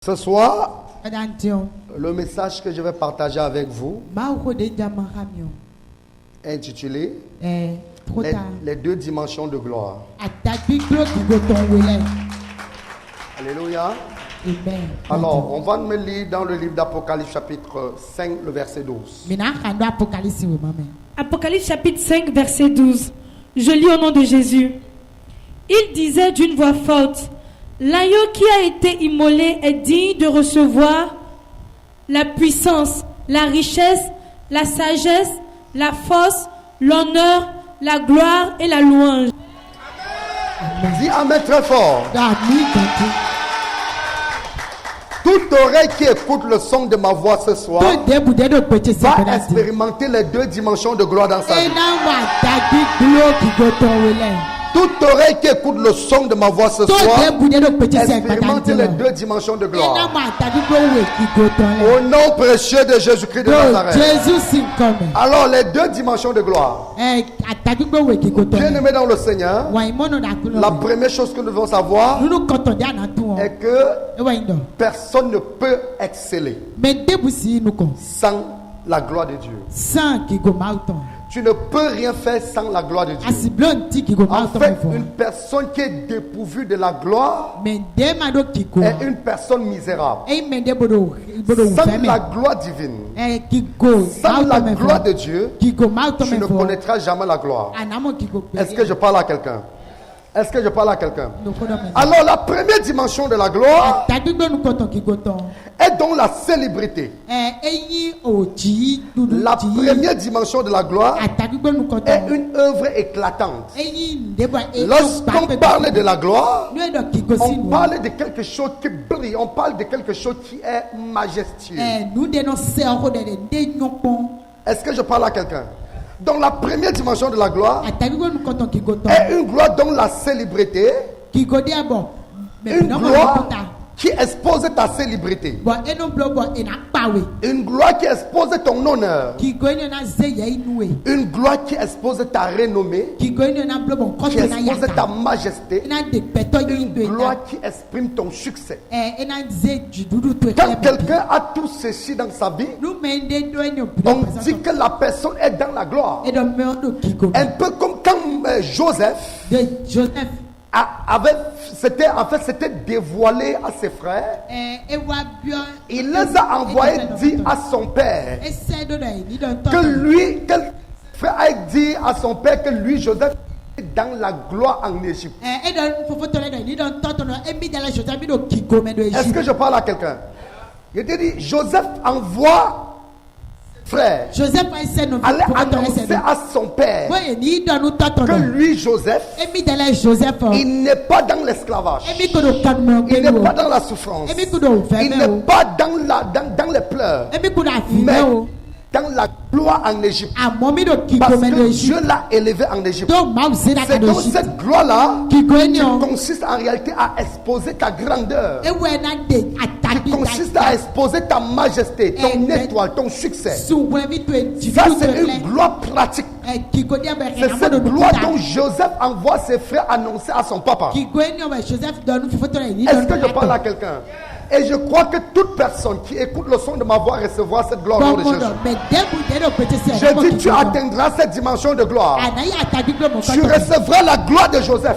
Ce soir, le message que je vais partager avec vous est intitulé les deux dimensions de gloire. Alléluia. Amen. Alors, on va me lire dans le livre d'Apocalypse chapitre 5, le verset 12. Apocalypse chapitre 5, verset 12. Je lis au nom de Jésus. Il disait d'une voix forte: l'agneau qui a été immolé est digne de recevoir la puissance, la richesse, la sagesse, la force, l'honneur, la gloire et la louange. Dis Amen très fort. Toute oreille qui écoute le son de ma voix ce soir va expérimenter les deux dimensions de gloire dans sa vie. Toute oreille qui écoute le son de ma voix ce soir expérimente les deux dimensions de gloire. Au nom précieux de Jésus-Christ de Nazareth. Alors les deux dimensions de gloire. Bien-aimés dans le Seigneur, la première chose que nous devons savoir est que personne ne peut exceller sans la gloire de Dieu. Tu ne peux rien faire sans la gloire de Dieu. En fait, une personne qui est dépourvue de la gloire est une personne misérable. Sans la gloire divine, sans la gloire de Dieu, tu ne connaîtras jamais la gloire. Est-ce que je parle à quelqu'un? Est-ce que je parle à quelqu'un? Alors la première dimension de la gloire est donc la célébrité. La première dimension de la gloire est une œuvre éclatante. Lorsqu'on parle de la gloire, on parle de quelque chose qui brille, on parle de quelque chose qui est majestueux. Est-ce que je parle à quelqu'un? Donc la première dimension de la gloire est une gloire dont la célébrité, une gloire qui expose ta célébrité, une gloire qui expose ton honneur, une gloire qui expose ta renommée, qui expose ta majesté, une gloire qui exprime ton succès. Quand quelqu'un a tout ceci dans sa vie, on dit que la personne est dans la gloire. Un peu comme quand Joseph s'était dévoilé à ses frères. Il les a envoyés dire à son père que lui, frère a dit à son père que lui, Joseph, est dans la gloire en Égypte. Est-ce que je parle à quelqu'un? Il te dit, Joseph envoie frère, allez annoncer à son père que lui, Joseph, il n'est pas dans l'esclavage, il n'est pas dans la souffrance, il n'est pas dans les pleurs, mais dans la gloire en Égypte, parce que Dieu l'a élevé en Égypte. C'est donc cette gloire-là qui consiste en réalité à exposer ta grandeur, qui consiste à exposer ta majesté, ton étoile, ton succès. Ça, c'est une gloire pratique. C'est cette gloire dont Joseph envoie ses frères annoncer à son papa. Est-ce que je parle à quelqu'un? Et je crois que toute personne qui écoute le son de ma voix recevra cette gloire au nom de Jésus. Je dis, tu atteindras cette dimension de gloire. Tu recevras la gloire de Joseph.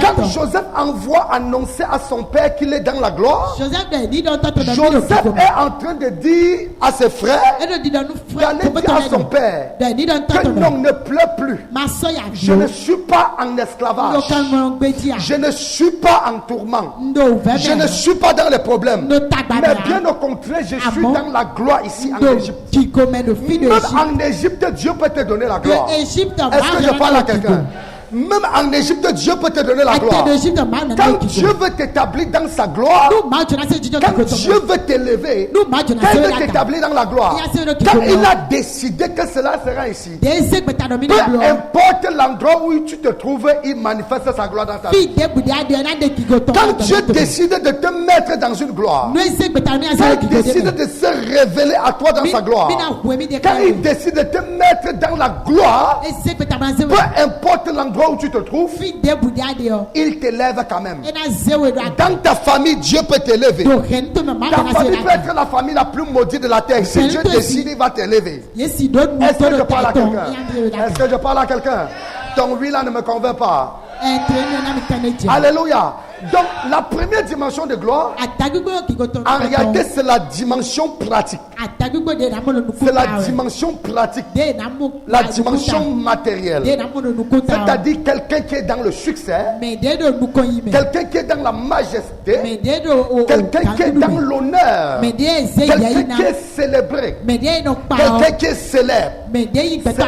Quand Joseph envoie annoncer à son père qu'il est dans la gloire, Joseph est en train de dire à ses frères d'aller dire à son père que non, ne pleure plus. Je ne suis pas en esclavage. Je ne suis pas en tourment. Je ne suis pas dans les problèmes. Mais bien au contraire, je suis dans la gloire ici en Égypte. Même en Égypte, Dieu peut te donner la gloire. Est-ce que je parle à quelqu'un? Même en Égypte, Dieu peut te donner la gloire. Quand Dieu veut t'établir dans sa gloire, quand Dieu veut t'élever, quand il veut t'établir dans la gloire, quand il a décidé que cela sera ici, peu importe l'endroit où tu te trouves, il manifeste sa gloire dans ta vie. Quand Dieu décide de te mettre dans une gloire, quand il décide de se révéler à toi dans sa gloire, quand il décide de te mettre dans la gloire, peu importe l'endroit l'endroit où tu te trouves, il t'élève quand même. Dans ta famille, Dieu peut t'élever. Ta famille peut être la famille la plus maudite de la terre. Si Dieu décide, il va t'élever. Est-ce que je parle à quelqu'un? Est-ce que je parle à quelqu'un? Ton oui là ne me convainc pas. Alléluia. Donc la première dimension de gloire, en réalité, c'est la dimension pratique. C'est la dimension pratique, la dimension matérielle. C'est-à-dire quelqu'un qui est dans le succès, quelqu'un qui est dans la majesté, quelqu'un qui est dans l'honneur, quelqu'un qui est célébré, quelqu'un qui est célèbre.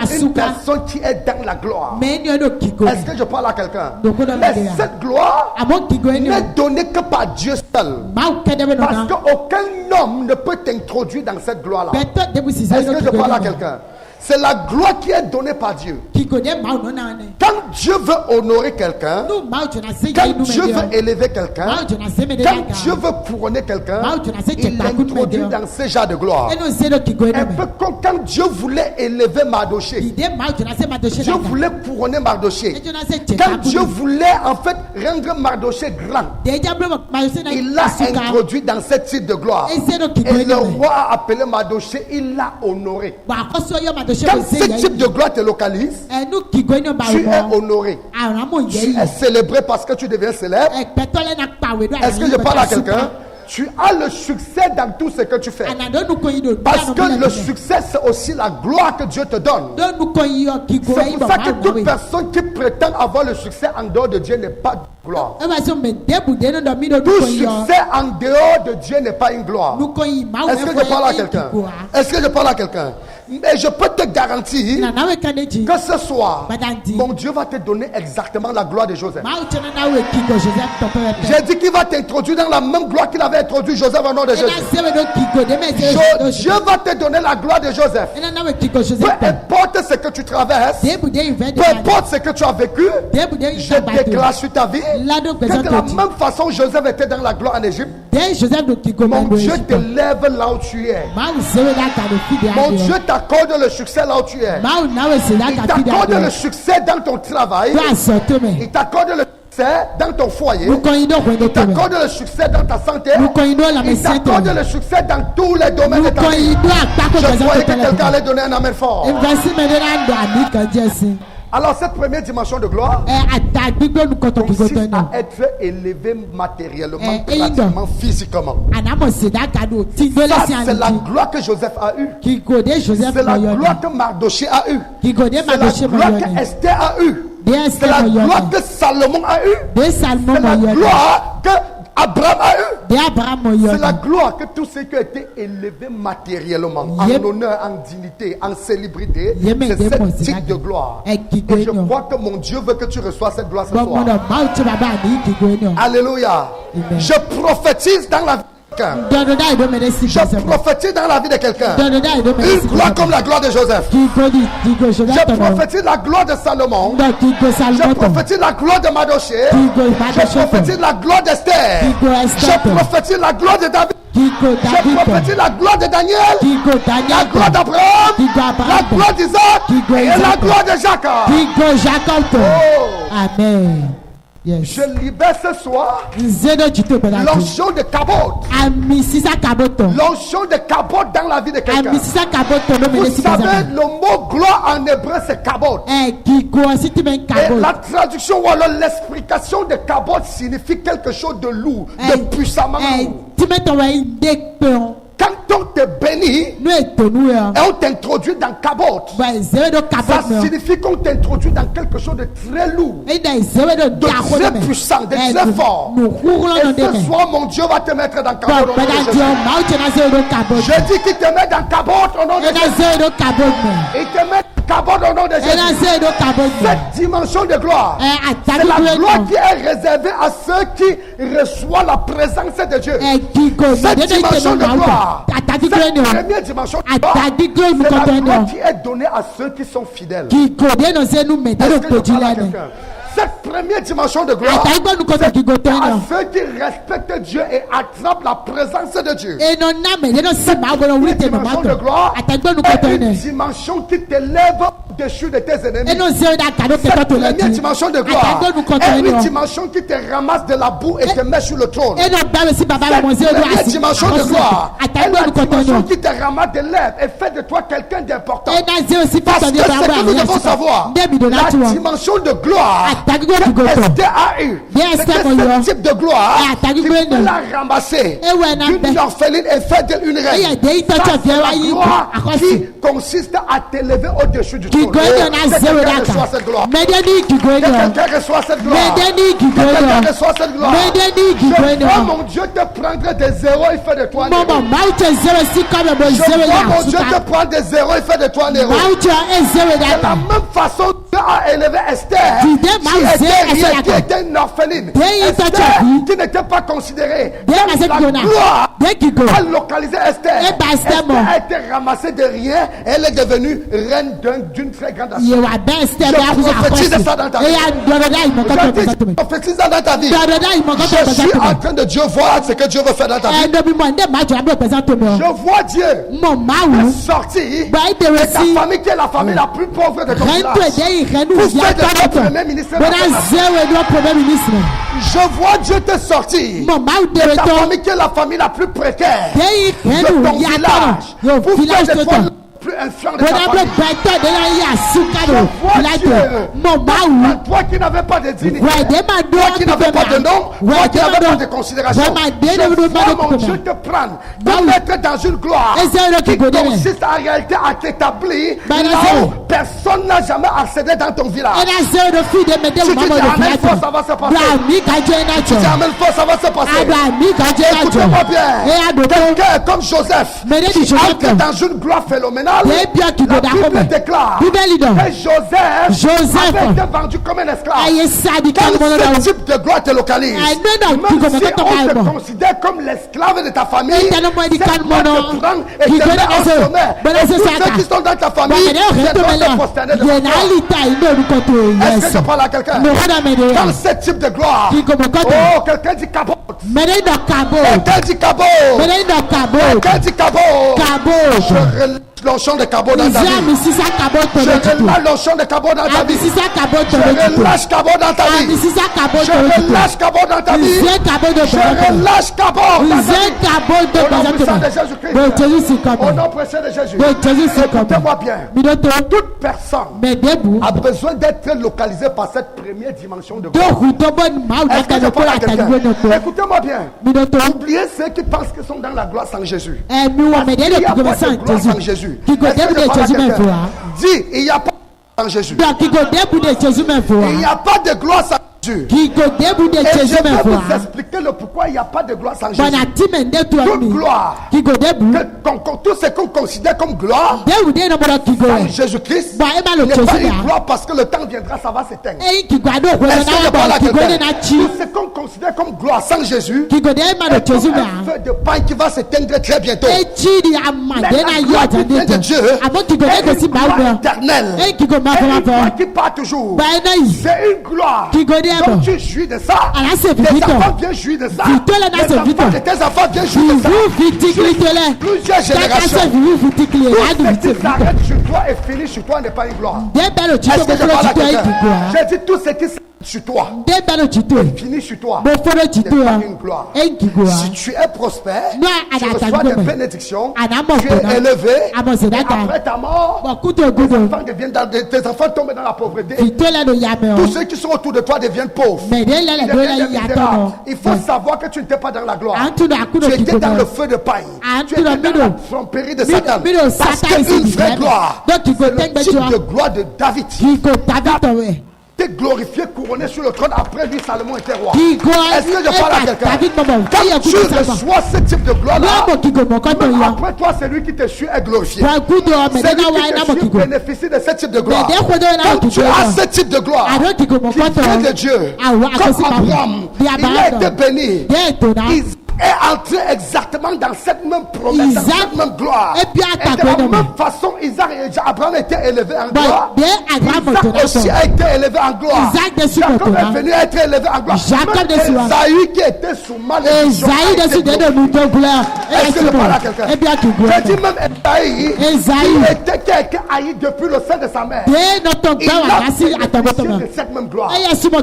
C'est une personne qui est dans la gloire. Est-ce que je parle à quelqu'un? Mais cette gloire n'est donnée que par Dieu seul. Parce qu'aucun homme ne peut t'introduire dans cette gloire-là. Est-ce que je parle à quelqu'un? C'est la gloire qui est donnée par Dieu. Quand Dieu veut honorer quelqu'un, quand Dieu veut élever quelqu'un, quand Dieu veut couronner quelqu'un, il l'introduit dans ce genre de gloire. Un peu comme quand Dieu voulait élever Mardoché. Dieu voulait couronner Mardoché. Quand Dieu voulait en fait rendre Mardoché grand, il l'a introduit dans ce type de gloire. Et le roi a appelé Mardoché, il l'a honoré. Quand ce type de gloire te localise, tu es honoré. Tu es célébré parce que tu deviens célèbre. Est-ce que je parle à quelqu'un? Tu as le succès dans tout ce que tu fais. Parce que le succès, c'est aussi la gloire que Dieu te donne. C'est pour ça que toute personne qui prétend avoir le succès en dehors de Dieu n'est pas de gloire. Tout succès en dehors de Dieu n'est pas une gloire. Est-ce que je parle à quelqu'un? Est-ce que je parle à quelqu'un? Mais je peux te garantir que ce soir, mon Dieu va te donner exactement la gloire de Joseph. J'ai dit qu'il va t'introduire dans la même gloire qu'il avait introduit Joseph au nom de Jésus. Dieu va te donner la gloire de Joseph. Peu importe ce que tu traverses, peu importe ce que tu as vécu, je déclare sur ta vie que de la même façon où Joseph était dans la gloire en Égypte, mon Dieu t'élève là où tu es. Mon Dieu t'accorde le succès là où tu es. Il t'accorde le succès dans ton travail. Il t'accorde le succès dans ton foyer. Il t'accorde le succès dans ta santé. Il t'accorde le succès dans tous les domaines de ta vie. Je croyais que quelqu'un allait donner un amen fort. Alors cette première dimension de gloire consiste à être élevé matériellement, pratiquement, physiquement. Ça, c'est la gloire que Joseph a eue. C'est la gloire que Mardoché a eue. C'est la gloire que Esther a eue. C'est la gloire que Salomon a eue. C'est la gloire que Abraham a eu. C'est la gloire que tous ceux qui ont été élevés matériellement, en honneur, en dignité, en célébrité, c'est ce type de gloire. Et je crois que mon Dieu veut que tu reçois cette gloire ce soir. Alléluia. Je prophétise dans la vie. Je prophétise dans la vie de quelqu'un une gloire comme la gloire de Joseph. Je prophétise la gloire de Salomon. Je prophétise la gloire de Mardoché. Je prophétise la gloire d'Esther. Je prophétise la gloire de David. Je prophétise la gloire de Daniel, la gloire d'Abraham, la gloire d'Isaac et la gloire de Jacob. Oh. Amen. Yes. Je libère ce soir l'onction de Kabod. L'onction de Kabod dans la vie de quelqu'un. Vous savez, le mot gloire en hébreu c'est Kabod. Et la traduction ou alors l'explication de Kabod signifie quelque chose de lourd, de puissamment lourd. Quand on te bénit et on t'introduit dans Kabod, ça signifie qu'on t'introduit dans quelque chose de très lourd, de très puissant, de très fort. Et ce soir, mon Dieu va te mettre dans Kabod au nom de Jésus. Je dis qu'il te met dans Kabod au nom de Jésus. Il te met dans Kabod au nom de Jésus. Cette dimension de gloire, c'est la gloire qui est réservée à ceux qui reçoivent la présence de Dieu. Cette dimension de gloire, cette première dimension de gloire, c'est la gloire qui est donnée à ceux qui sont fidèles. Est-ce que je parle à quelqu'un? Cette première dimension de gloire, c'est à ceux qui respectent Dieu et attrapent la présence de Dieu. Cette première dimension de gloire est une dimension qui t'élève déchu de tes ennemis. Cette première dimension de gloire est une dimension qui te ramasse de la boue et te met sur le trône. Cette première dimension de gloire est la dimension qui te ramasse de l'herbe et fait de toi quelqu'un d'important. Parce que ce que nous devons savoir, la dimension de gloire que Esther a eu, c'est ce type de gloire qui peut la ramasser d'une orpheline et faire d'elle une reine. Ça, c'est la gloire qui consiste à t'élever au-dessus du trône. Quelqu'un reçoit cette gloire. Quelqu'un reçoit cette gloire. Quelqu'un reçoit cette gloire. Je vois mon Dieu te prendre des zéros et faire de toi un héros. Je vois mon Dieu te prendre des zéros et faire de toi un héros. De la même façon, Dieu a élevé Esther, qui était une orpheline. Esther, qui n'était pas considérée. La gloire a localisé Esther. Esther a été ramassée de rien. Elle est devenue reine d'une très grande nation. Je prophétise ça dans ta vie. Je prophétise ça dans ta vie. Je suis en train de Dieu voir ce que Dieu veut faire dans ta vie. Je vois Dieu sortir de ta famille qui est la famille la plus pauvre de ton village. Pour faire de toi premier ministre. Je vois Dieu te sortir de ta famille qui est la famille la plus précaire de ton village. Pour faire de toi plus influent de ta famille. Toi qui n'avais pas de dignité, toi qui n'avais pas de nom, toi qui n'avais pas de considération, je vois mon Dieu te prendre, te mettre dans une gloire qui consiste en réalité à t'établir là où personne n'a jamais accédé dans ton village. Si tu dis amen fort, ça va se passer. Si tu dis amen fort, ça va se passer. Écoutez-moi bien. Quelqu'un comme Joseph qui entre dans une gloire phénoménale. La Bible déclare que Joseph avait été vendu comme un esclave. Quand ce type de gloire te localise, même si on te considère comme l'esclave de ta famille, cette gloire te prend et te met en sommet. Et tous ceux qui sont dans ta famille viendront te prosterner devant toi. Est-ce que je parle à quelqu'un? Dans ce type de gloire, oh, quelqu'un dit cabot. Quelqu'un dit cabot. Quelqu'un dit cabot. Je relève l'onction de cabot dans ta vie. Je relâche l'onction de cabot dans ta vie. Je relâche cabot dans ta vie. Je relâche cabot dans ta vie. Je relâche cabot dans ta vie. Au nom puissant de Jésus-Christ. Au nom précieux de Jésus. Écoutez-moi bien. Toute personne a besoin d'être localisée par cette première dimension de gloire. Est-ce que je parle à quelqu'un? Écoutez-moi bien. Oubliez ceux qui pensent qu'ils sont dans la gloire sans Jésus. Parce qu'il n'y a pas de gloire sans Jésus. Dis, il n'y a pas sans Jésus. Il n'y a pas de gloire sans Jésus. Et je vais vous expliquer le pourquoi il n'y a pas de gloire sans Jésus. Toute gloire, tout ce qu'on considère comme gloire sans Jésus-Christ n'est pas une gloire parce que le temps viendra, ça va s'éteindre. Est-ce que je parle à quelqu'un? Tout ce qu'on considère comme gloire sans Jésus est comme un feu de paille qui va s'éteindre très bientôt. Mais la gloire qui vient de Dieu est une gloire éternelle. Est une gloire qui part toujours. C'est une gloire. Donc tu jouis de ça. Tes enfants viennent jouir de ça. Les enfants de tes enfants viennent jouir de ça. Plusieurs générations. Tout ce qui s'arrête sur toi et finit sur toi n'est pas une gloire. Est-ce que je parle à quelqu'un? J'ai dit tout ce qui s'arrête sur toi et finit sur toi n'est pas une gloire. Si tu es prospère, tu reçois des bénédictions, tu es élevé, et après ta mort, tes enfants tombent dans la pauvreté. Tous ceux qui sont autour de toi deviennent pauvres. Il faut savoir que tu n'étais pas dans la gloire. Tu étais dans le feu de paille. Tu étais dans la tromperie de Satan. Parce qu'une vraie gloire, c'est le type de gloire de David. Glorifié, couronné sur le trône. Après lui, Salomon était roi. Est-ce que je parle à quelqu'un? Quand tu reçois ce type de gloire là, après toi, c'est lui qui te suit est glorifié. C'est lui qui te suit bénéficie de ce type de gloire. Quand tu as ce type de gloire qui vient de Dieu, comme Abraham, il a été béni. Est entré exactement dans cette même promesse, dans cette même gloire. Et de la même façon, Abraham était élevé en gloire. Isaac aussi a été élevé en gloire. Jacob est venu être élevé en gloire. Même Esaü qui était sous malédiction. Est-ce que je parle à quelqu'un? Je dis même Esaïe était quelqu'un haï depuis le sein de sa mère. Il a bénéficié de cette même gloire.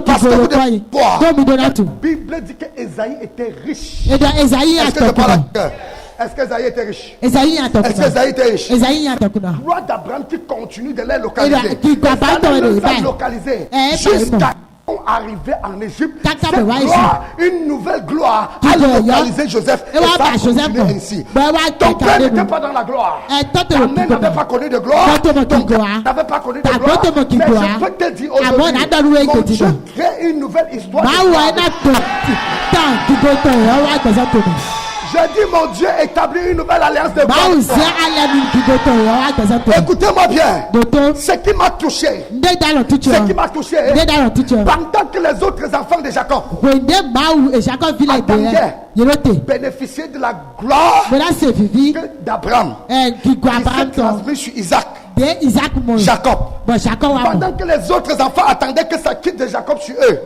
Parce que vous devez voir. La Bible dit que Esaïe était riche. Est-ce que je parle à quelqu'un? Est-ce qu'Esaïe était riche? Est-ce qu'Esaïe était riche? Gloire d'Abraham qui continue de les localiser. Localiser jusqu'à arriver en Égypte. Cette gloire, une nouvelle gloire a localisé Joseph. Et ça a continué ainsi. Ton père n'était pas dans la gloire. Ta mère n'avait pas connu de gloire. Ton père n'avait pas connu de gloire. Mais je peux te dire aujourd'hui, mon Dieu crée une nouvelle histoire. Je dis mon Dieu établit une nouvelle alliance de gloire. Écoutez-moi bien. Ce qui m'a touché. Pendant que les autres enfants de Jacob attendaient bénéficier de la gloire d'Abraham qui s'est transmis sur Isaac. Jacob. Pendant que les autres enfants attendaient que ça quitte de Jacob sur eux,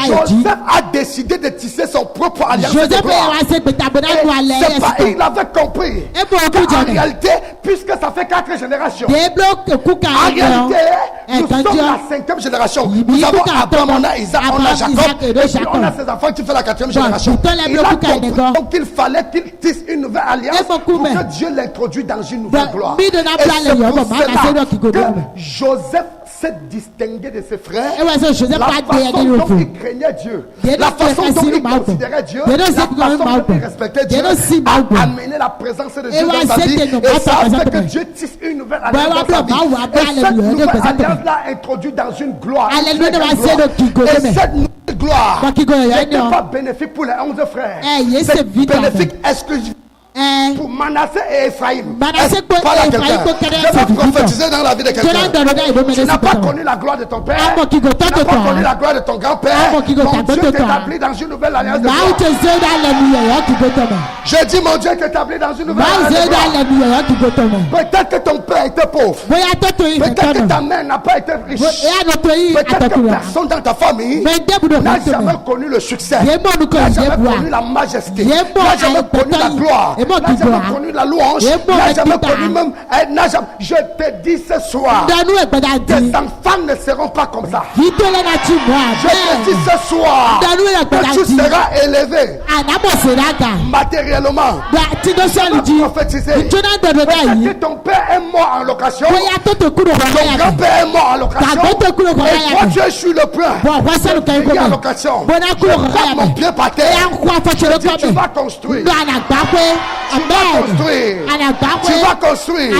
Joseph a décidé de tisser son propre alliance de gloire. Il avait compris qu'en réalité, puisque ça fait 4 générations, en réalité, nous sommes la 5e génération. Nous avons Abraham, on a Isaac, on a Jacob, et puis on a ses enfants qui font la 4e génération. Il a compris donc qu'il fallait qu'il tisse une nouvelle alliance pour que Dieu l'introduise dans une nouvelle gloire. Et c'est pour cela que Joseph s'est distingué de ses frères. La façon dont il craignait Dieu, la façon dont il considérait Dieu, la façon dont il respectait Dieu, a amené la présence de Dieu dans sa vie. Et ça a fait que Dieu tisse une nouvelle alliance dans sa vie. Et cette nouvelle alliance l'a introduit dans une gloire. Et cette nouvelle gloire n'était pas bénéfique pour les 11 frères. C'est bénéfique exclusivement pour Manassé et Ephraïm. Est-ce que pas là quelqu'un? Je vais prophétiser dans la vie de quelqu'un. Tu n'as pas connu la gloire de ton père. Tu n'as pas connu la gloire de ton grand-père. Mon Dieu t'établit dans une nouvelle alliance de gloire. Je dis mon Dieu t'établit dans une nouvelle alliance de gloire. Peut-être que ton père était pauvre. Peut-être que ta mère n'a pas été riche. Peut-être que personne dans ta famille n'a jamais connu le succès, n'a jamais connu la majesté, n'a jamais connu la gloire, n'a jamais connu la louange, n'a jamais connu même. Je te dis ce soir, tes enfants ne seront pas comme ça. Je te dis ce soir que tu seras élevé matériellement. Prophétiser. Peut-être que ton père est mort en location, ton grand-père est mort en location, et toi tu es sur le point de payer en location. Je frappe mon pied par terre. Je dis tu vas construire. Tu vas construire.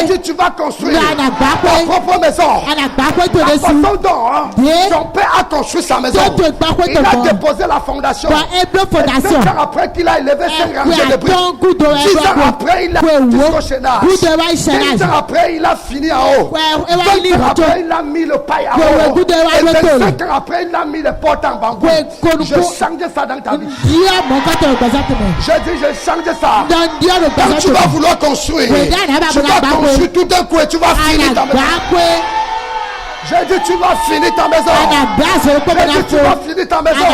Je dis tu vas construire ta propre maison. La façon dont son père a construit sa maison, il a déposé la fondation. 5 ans après qu'il a élevé 5 rangées de briques, 10 ans après il a jusqu'au chaînage, 10 ans après il a fini en haut, 20 ans après il a mis le paille en haut, et 25 ans après il a mis les portes en bambou. Je change ça dans ta vie. Je dis je change ça. Quand tu vas vouloir construire, tu vas construire tout d'un coup et tu vas finir ta maison. J'ai dit tu vas finir ta maison. J'ai dit tu vas finir ta maison.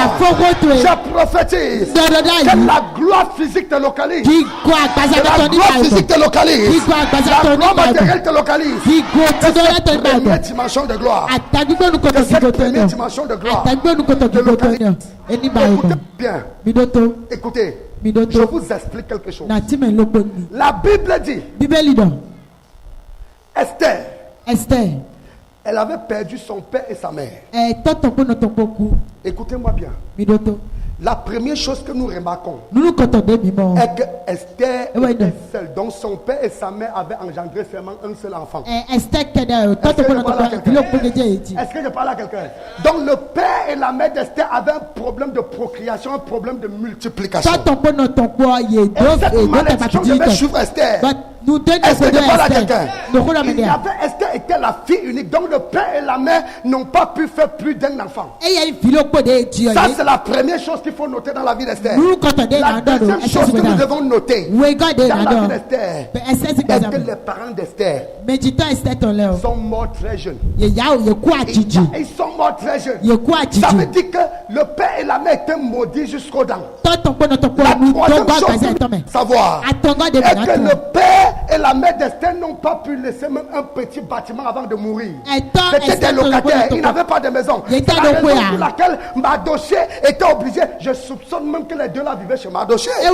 Je prophétise que la gloire physique te localise. La gloire physique te localise. La gloire matérielle te localise. Cette première dimension de gloire. Cette première dimension de gloire te localise. Écoutez bien. Écoutez. Je vous explique quelque chose. La Bible dit Esther, elle avait perdu son père et sa mère. Écoutez-moi bien. La première chose que nous remarquons est que Esther était seule. Donc son père et sa mère avaient engendré seulement un seul enfant. Est-ce que je parle à quelqu'un? Donc le père et la mère d'Esther avaient un problème de procréation, un problème de multiplication. Et cette malédiction devait suivre Esther Est-ce que je parle à quelqu'un? Esther était la fille unique, donc le père et la mère n'ont pas pu faire plus d'un enfant. Ça, c'est la première chose qu'il faut noter dans la vie d'Esther. La deuxième chose que nous devons noter dans la vie d'Esther, est que les parents d'Esther sont morts très jeunes. Ils sont morts très jeunes. Ça veut dire que le père et la mère étaient maudits jusqu'aux dents. La troisième chose que savoir est que le père et la mère d'Esther n'ont pas pu laisser même un petit bâtiment avant de mourir. C'était des locataires, ils n'avaient pas de maison. C'est la raison pour laquelle Mardoché était obligé. Je soupçonne même que les deux là vivaient chez Mardoché. Ils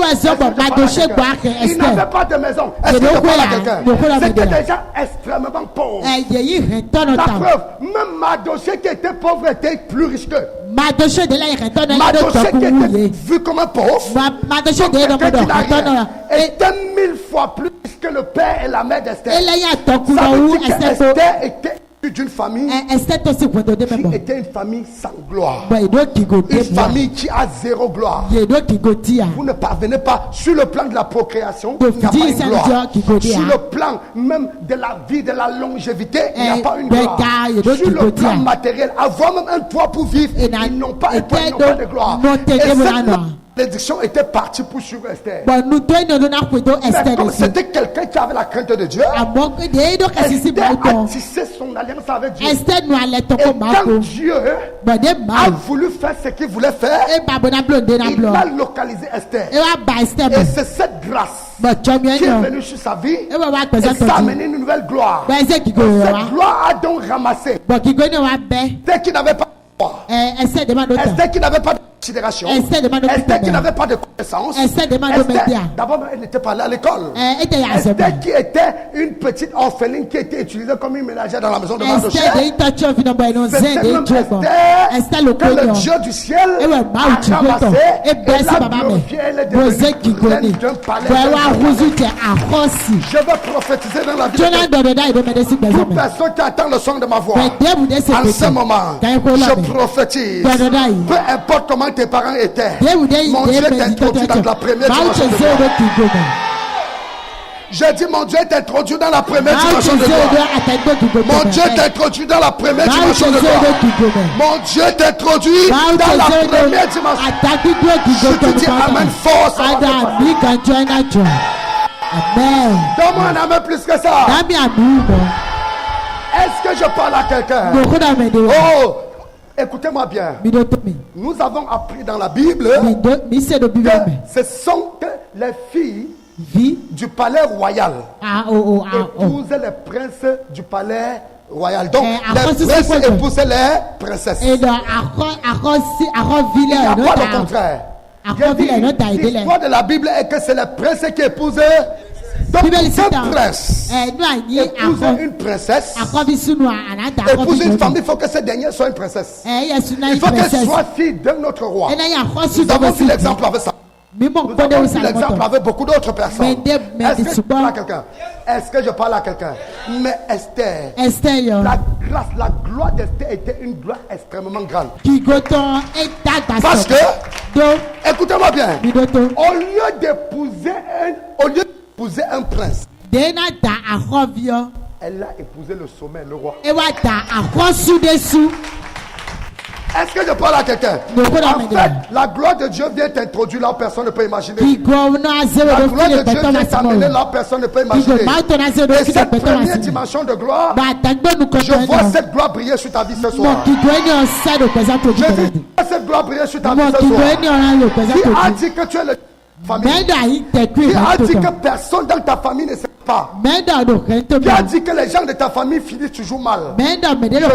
n'avaient pas de maison. Est-ce que je parle à quelqu'un? C'était des gens extrêmement pauvres. La preuve, même Mardoché qui était pauvre était plus riche qu'eux. Mardoché qui était vu comme un pauvre était 1000 fois plus que le père et la mère d'Esther. Ça veut dire qu'Esther était d'une famille qui était une famille sans gloire, une famille qui a zéro gloire. Vous ne parvenez pas sur le plan de la procréation, il n'y a pas une gloire. Sur le plan même de la vie, de la longévité, il n'y a pas une gloire. Sur le plan matériel, avoir même un toit pour vivre, ils n'ont pas un toit, ils n'ont pas de gloire. Et cette malédiction était partie pour sur Esther. Mais comme c'était quelqu'un qui avait la crainte de Dieu, Esther a tissé son alliance avec Dieu. Et quand Dieu a voulu faire ce qu'il voulait faire, il a localisé Esther. Et c'est cette grâce qui est venue sur sa vie et ça a amené une nouvelle gloire. Cette gloire a donc ramassé Esther qui n'avait pas de gloire, Esther qui n'avait pas de considération, Esther qui n'avait pas de connaissance, Esther d'abord elle n'était pas allée à l'école, Esther qui était une petite orpheline qui était utilisée comme une ménagère dans la maison de Mardoché. C'était même Esther que le Dieu du ciel a ramassé et l'a glorifiée. Elle est devenue d'un palais. Je veux prophétiser dans la vie de toute personne qui attend le son de ma voix. En ce moment, je prophétise, peu importe comment tes parents étaient, mon Dieu t'introduit dans la première dimension de gloire. Je dis mon Dieu t'introduit dans la première dimension de gloire. Mon Dieu t'introduit dans la première dimension de gloire. Mon Dieu t'introduit dans la première dimension. Je te dis amen force. Amen. Donne-moi un amen plus que ça. Est-ce que je parle à quelqu'un? Oh, écoutez-moi bien. Nous avons appris dans la Bible que ce sont les filles du palais royal épousaient les princes du palais royal. Donc les princes épousaient les princesses. Il n'y a pas le contraire. L'histoire de la Bible est que c'est les princes qui épousaient. Donc un prince épouse une princesse, épouse une femme, il faut que cette dernière soit une princesse. Il faut qu'elle soit fille d'un autre roi. Nous avons vu l'exemple avec ça. Nous avons vu l'exemple avec beaucoup d'autres personnes. Est-ce que je parle à quelqu'un? Est-ce que je parle à quelqu'un? Mais Esther, la grâce, la gloire d'Esther était une gloire extrêmement grande. Parce que, écoutez-moi bien, au lieu d'épouser un prince, elle a épousé le sommet, le roi. Est-ce que je parle à quelqu'un? En fait, la gloire de Dieu vient t'introduire là où personne ne peut imaginer. La gloire de Dieu vient t'amener là où personne ne peut imaginer. Et cette première dimension de gloire, je vois cette gloire briller sur ta vie ce soir. Je dis cette gloire briller sur ta vie ce soir. Qui a dit que tu es le famille? Qui a dit que personne dans ta famille ne sait pas? Qui a dit que les gens de ta famille finissent toujours mal? Je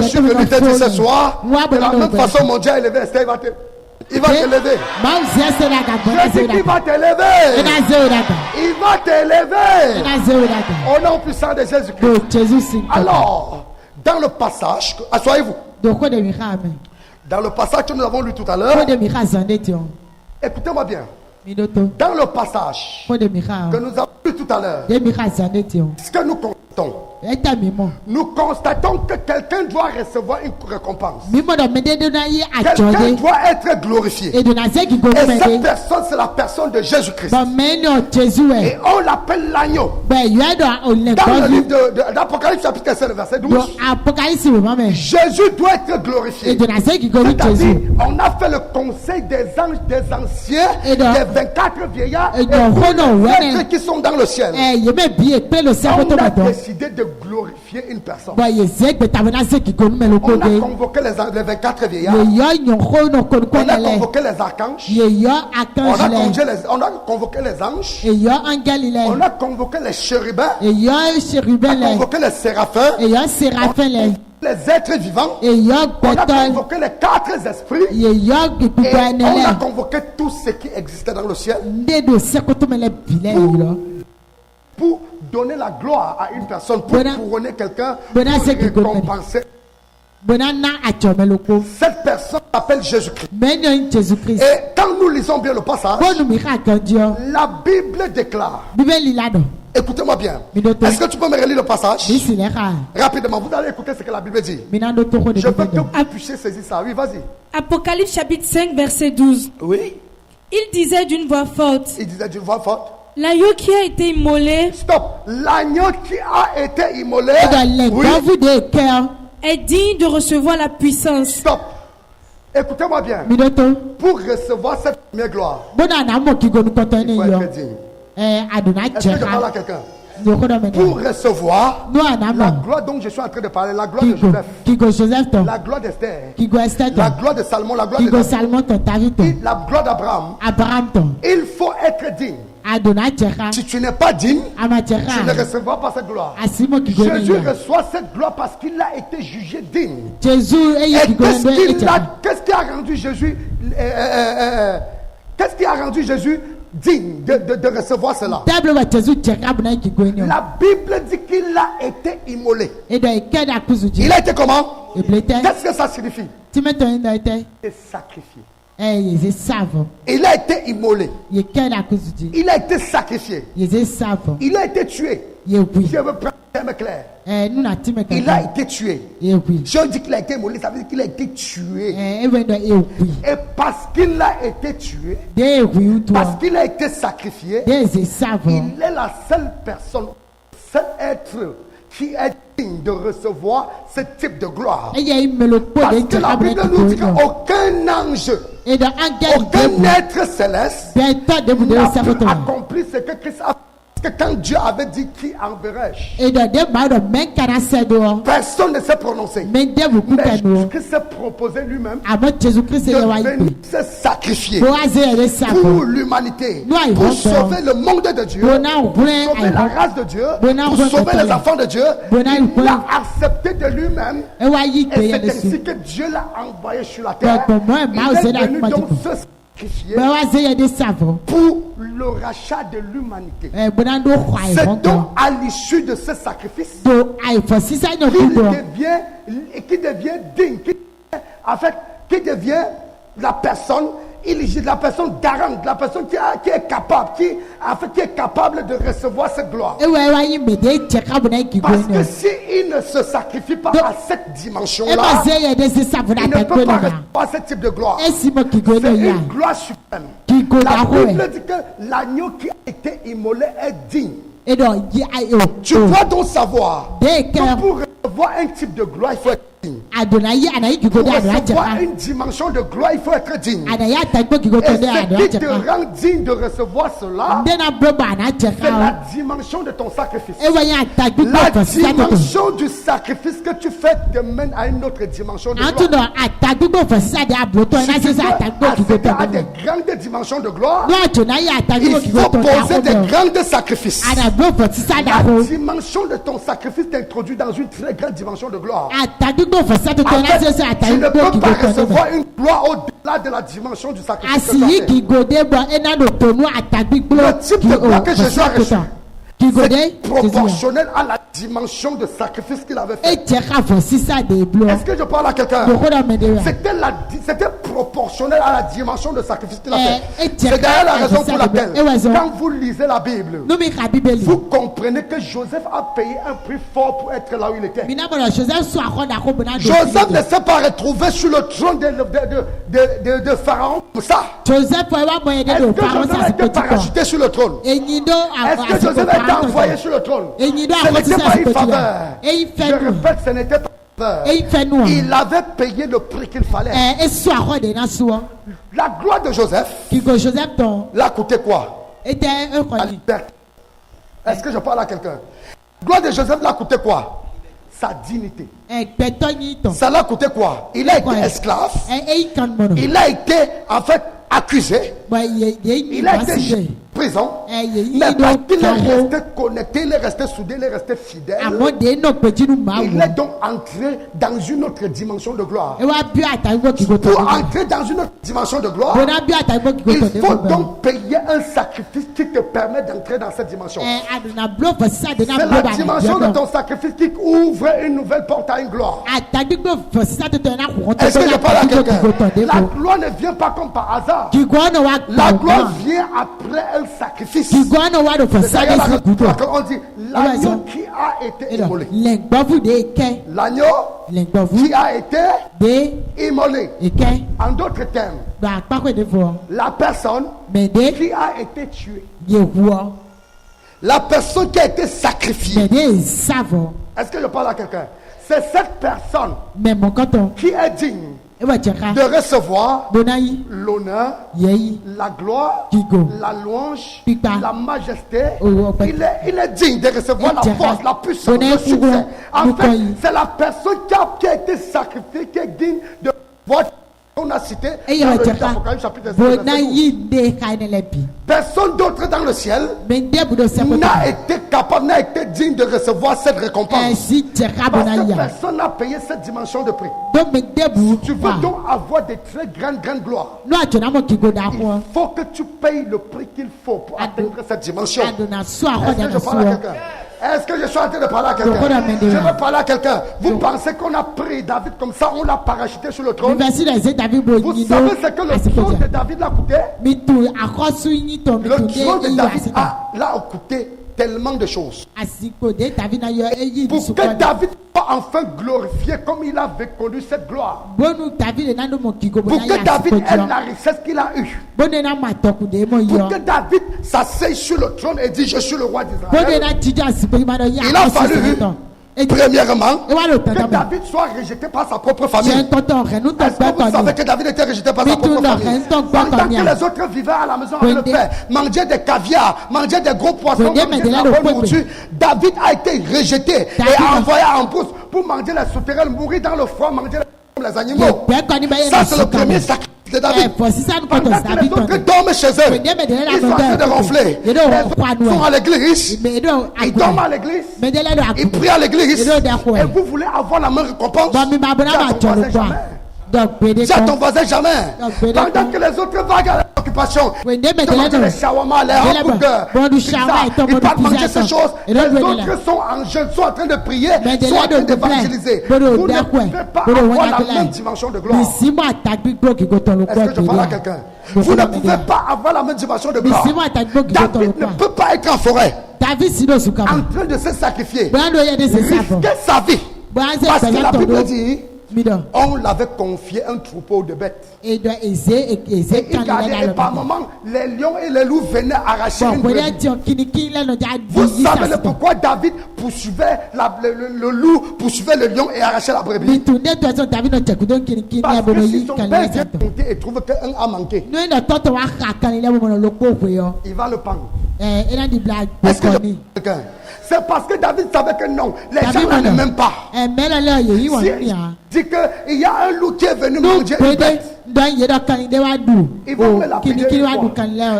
suis venu te dire ce soir, de la même façon mon Dieu a élevé Esther, il va t'élever. Je dis qu'il va t'élever. Il va t'élever. Au nom puissant de Jésus-Christ. Alors, dans le passage, asseyez-vous. Dans le passage que nous avons lu tout à l'heure, écoutez-moi bien. Dans le passage que nous avons lu tout à l'heure, ce que nous comptons, nous constatons que quelqu'un doit recevoir une récompense. Quelqu'un doit être glorifié. Et cette personne, c'est la personne de Jésus-Christ. Et on l'appelle l'agneau. Dans le livre d'Apocalypse chapitre 7, verset 12, Jésus doit être glorifié. C'est-à-dire, on a fait le conseil des anges, des anciens, des 24 vieillards et des qui sont dans le ciel. On a décidé de glorifier une personne. On a convoqué les 24 vieillards. On a convoqué les archanges. On a convoqué les anges. On a convoqué les chérubins. On a convoqué les séraphins. Les êtres vivants. On a convoqué les 4 esprits. Et on a convoqué tout ce qui existait dans le ciel. Pour donner la gloire à une personne, pour couronner quelqu'un, pour récompenser. Cette personne s'appelle Jésus-Christ. Et quand nous lisons bien le passage, la Bible déclare. Écoutez-moi bien. Est-ce que tu peux me relire le passage? Rapidement, vous allez écouter ce que la Bible dit. Je veux que vous puissiez saisir ça. Oui, vas-y. Apocalypse chapitre 5, verset 12. Oui. Il disait d'une voix forte. L'agneau qui a été immolé. Stop. L'agneau qui a été immolé. Oui. Est digne de recevoir la puissance. Stop. Écoutez-moi bien. Pour recevoir cette première gloire, il faut être digne. Est-ce que je parle à quelqu'un? Pour recevoir la gloire dont je suis en train de parler, la gloire de Joseph, la gloire d'Esther, la gloire de Salomon, la gloire de David, la gloire d'Abraham, il faut être digne. Si tu n'es pas digne, tu ne recevras pas cette gloire. Jésus reçoit cette gloire parce qu'il a été jugé digne. Et qu'est-ce qui a rendu Jésus digne de recevoir cela? La Bible dit qu'il a été immolé. Il a été comment? Qu'est-ce que ça signifie? Il est sacrifié. Il a été immolé. Il a été sacrifié. Il a été tué. Je veux prendre un terme clair. Il a été tué. Je dis qu'il a été immolé, ça veut dire qu'il a été tué. Et parce qu'il a été tué, parce qu'il a été sacrifié, il est la seule personne, seul être qui est digne de recevoir ce type de gloire. Parce que la Bible nous dit qu'aucun ange, aucun être céleste n'a pu accomplir ce que Christ a fait. Que quand Dieu avait dit qui enverrai-je, personne ne s'est prononcé. Mais Jésus-Christ s'est proposé lui-même de venir se sacrifier pour l'humanité, pour sauver le monde de Dieu, pour sauver la race de Dieu, pour sauver les enfants de Dieu. Il a accepté de lui-même. Et c'est ainsi que Dieu l'a envoyé sur la terre. Il est venu donc se sacrifier pour le rachat de l'humanité. C'est donc à l'issue de ce sacrifice qui devient digne, qui devient la personne éligible, la personne garante, la personne qui est capable de recevoir cette gloire. Parce que s'il ne se sacrifie pas à cette dimension-là, il ne peut pas recevoir ce type de gloire. C'est une gloire suprême. La Bible dit que l'agneau qui a été immolé est digne. Tu dois donc savoir que pour recevoir un type de gloire, il faut être digne. Pour recevoir une dimension de gloire, il faut être digne. Et ce qui te rend digne de recevoir cela, c'est la dimension de ton sacrifice. La dimension du sacrifice que tu fais te mène à une autre dimension de gloire. À des grandes dimensions de gloire, il faut poser des grands sacrifices. La dimension de ton sacrifice t'introduit dans une très grande dimension de gloire. En fait, tu ne peux pas recevoir une gloire au-delà de la dimension du sacrifice. Le type de gloire que Jésus a reçu, C'est proportionnel à la dimension de sacrifice qu'il avait fait. Est-ce que je parle à quelqu'un? C'était proportionnel à la dimension de sacrifice qu'il a fait. C'est d'ailleurs la raison pour laquelle, quand vous lisez la Bible, vous comprenez que Joseph a payé un prix fort pour être là où il était. Joseph ne s'est pas retrouvé sur le trône de Pharaon pour ça. Est-ce que Joseph a été parachuté sur le trône? Est-ce que Joseph a été envoyé sur le trône? Ce n'était pas une faveur. Je répète, ce n'était pas une faveur. Il avait payé le prix qu'il fallait. La gloire de Joseph l'a coûté quoi? La liberté. Est-ce que je parle à quelqu'un? La gloire de Joseph l'a coûté quoi? Sa dignité. Ça l'a coûté quoi? Il a été esclave. Il a été en fait accusé. Il a été prison. Mais parce qu'il est resté connecté, il est resté soudé, il est resté fidèle. Il est donc entré dans une autre dimension de gloire. Pour entrer dans une autre dimension de gloire, il faut donc payer un sacrifice qui te permet d'entrer dans cette dimension. C'est la dimension de ton sacrifice qui ouvre une nouvelle porte à une gloire. Est-ce que je parle à quelqu'un? La gloire ne vient pas comme par hasard. La gloire vient après un sacrifice. C'est on dit l'agneau qui a été immolé. L'agneau qui a été immolé. En d'autres termes, la personne qui a été tuée. La personne qui a été sacrifiée. Est-ce que je parle à quelqu'un? C'est cette personne qui est digne de recevoir l'honneur, la gloire, la louange, la majesté. Il est digne de recevoir la force, la puissance, le succès. En fait, c'est la personne qui a été sacrifiée qui est digne de voir. On a cité dans le Apocalypse chapitre 7. Personne d'autre dans le ciel n'a été capable, n'a été digne de recevoir cette récompense. Parce que personne n'a payé cette dimension de prix. Tu veux donc avoir des très grandes gloires. Il faut que tu payes le prix qu'il faut pour atteindre cette dimension. Est-ce que je parle à quelqu'un? Est-ce que je suis en train de parler à quelqu'un? Je veux parler à quelqu'un. Vous pensez qu'on a pris David comme ça, on l'a parachuté sur le trône? Vous savez ce que le trône de David l'a coûté? Le trône de David l'a coûté tellement de choses. Pour que David soit enfin glorifié comme il avait connu cette gloire. Pour que David ait la richesse qu'il a eue. Pour que David s'asseye sur le trône et dise je suis le roi d'Israël. Il a fallu premièrement que David soit rejeté par sa propre famille. Est-ce que vous savez que David était rejeté par sa propre famille? Pendant que les autres vivaient à la maison avec le père, mangeaient des caviars, mangeaient des gros poissons, mangeaient de la bonne nourriture, David a été rejeté et envoyé en brousse pour manger les souterrains, mourir dans le froid, manger les animaux. Ça c'est le premier sacrifice de David. Pendant que les autres dorment chez eux, ils sont en train de ronfler. Ils sont à l'église, ils dorment à l'église, ils prient à l'église, et vous voulez avoir la même récompense. Dis à ton voisin jamais. Pendant que les autres vaguent à l'occupation, ils mangent les shawarma, les hamburgers, ils partent manger ces choses. Les autres sont en jeûne, sont en train de prier, sont en train d'évangéliser. Vous ne pouvez pas avoir la même dimension de gloire. Est-ce que je parle à quelqu'un? Vous ne pouvez pas avoir la même dimension de gloire. David ne peut pas être en forêt en train de se sacrifier, risquer sa vie. Parce que la Bible dit on l'avait confié un troupeau de bêtes. Et il gardait, et par moment, les lions et les loups venaient arracher une brebis. Vous savez pourquoi David poursuivait le loup, poursuivait le lion et arrachait la brebis? Parce que si son père vient monter et trouve qu'un a manqué, il va le pendre. Est-ce que quelqu'un? C'est parce que David savait que non, les gens ne m'aiment pas. Si dit qu'il y a un loup qui est venu manger une bête, ils vont me l'appeler.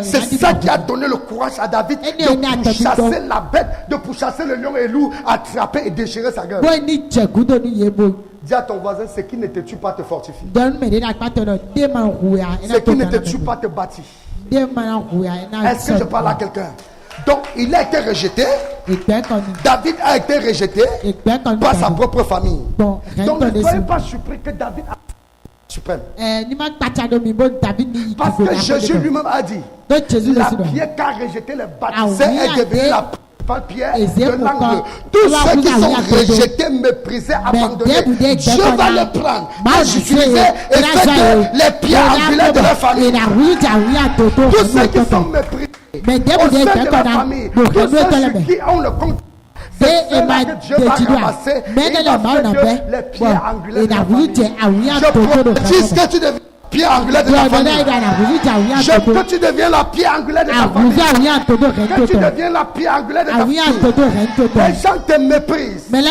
C'est ça qui a donné le courage à David de pourchasser la bête, de pourchasser le lion et le loup, attraper et déchirer sa gueule. Dis à ton voisin, ce qui ne te tue pas te fortifie. Ce qui ne te tue pas te bâtit. Est-ce que je parle à quelqu'un? Donc, il a été rejeté. David a été rejeté par sa propre famille. Donc, ne soyez pas surpris que David a suprême. Parce que Jésus lui-même a dit, la pierre qu'a rejeté les bâtisseurs est devenue la pierre de l'angle. Tous ceux qui sont rejetés, méprisés, abandonnés, Dieu va les prendre, les utiliser et faire les pierres angulaires de leur famille. Tous ceux qui sont méprisés au sein de la famille, tous ceux qui ont le compte, c'est cela que Dieu va ramasser. Il va faire les pierres angulaires de la famille. Je prophétise que tu deviens pierre angulaire de ta famille. Que tu deviens la pierre angulaire de ta famille. Que tu deviens la pierre angulaire de ta famille. Les gens te méprisent. Ils